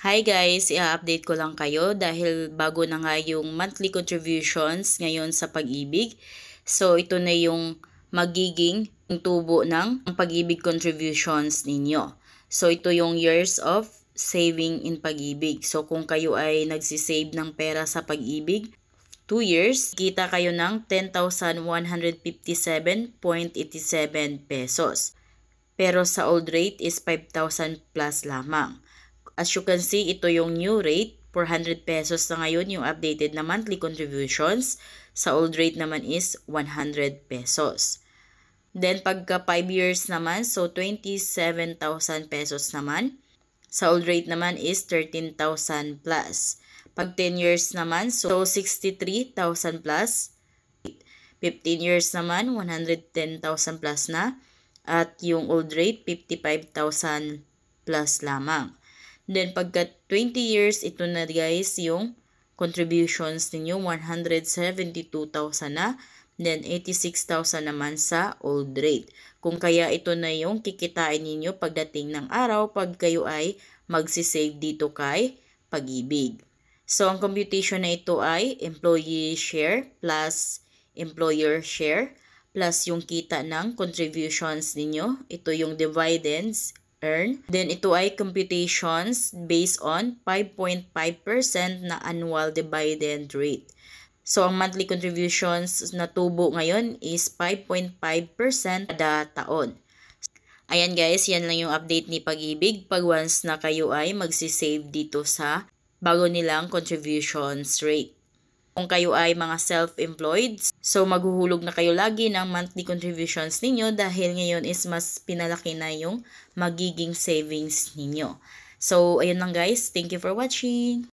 Hi guys, i-update ko lang kayo dahil bago na nga yung monthly contributions ngayon sa Pag-ibig. So ito na yung magiging tubo ng Pag-ibig contributions ninyo. So ito yung years of saving in Pag-ibig. So kung kayo ay nagsisave ng pera sa Pag-ibig, 2 years, kita kayo ng 10,157.87 pesos. Pero sa old rate is 5,000 plus lamang. As you can see, ito yung new rate, 400 pesos na ngayon yung updated na monthly contributions. Sa old rate naman is 100 pesos. Then pagka 5 years naman, so 27,000 pesos naman. Sa old rate naman is 13,000 plus. Pag 10 years naman, so 63,000 plus. 15 years naman, 110,000 plus na. At yung old rate, 55,000 plus lamang. Then, pagka 20 years, ito na guys, yung contributions ninyo, 172,000 na. Then, 86,000 naman sa old rate. Kung kaya ito na yung kikitain ninyo pagdating ng araw pag kayo ay magsisave dito kay Pag-ibig. So, ang computation na ito ay employee share plus employer share plus yung kita ng contributions ninyo. Ito yung dividends earn. Then ito ay computations based on 5.5% na annual dividend rate. So ang monthly contributions na tubo ngayon is 5.5% kada taon. Ayan guys, yan lang yung update ni Pag-ibig pag once na kayo ay magsisave dito sa bago nilang contributions rate. Kung kayo ay mga self-employed, so maghuhulog na kayo lagi ng monthly contributions ninyo dahil ngayon is mas pinalaki na yung magiging savings ninyo. So, ayun lang guys. Thank you for watching.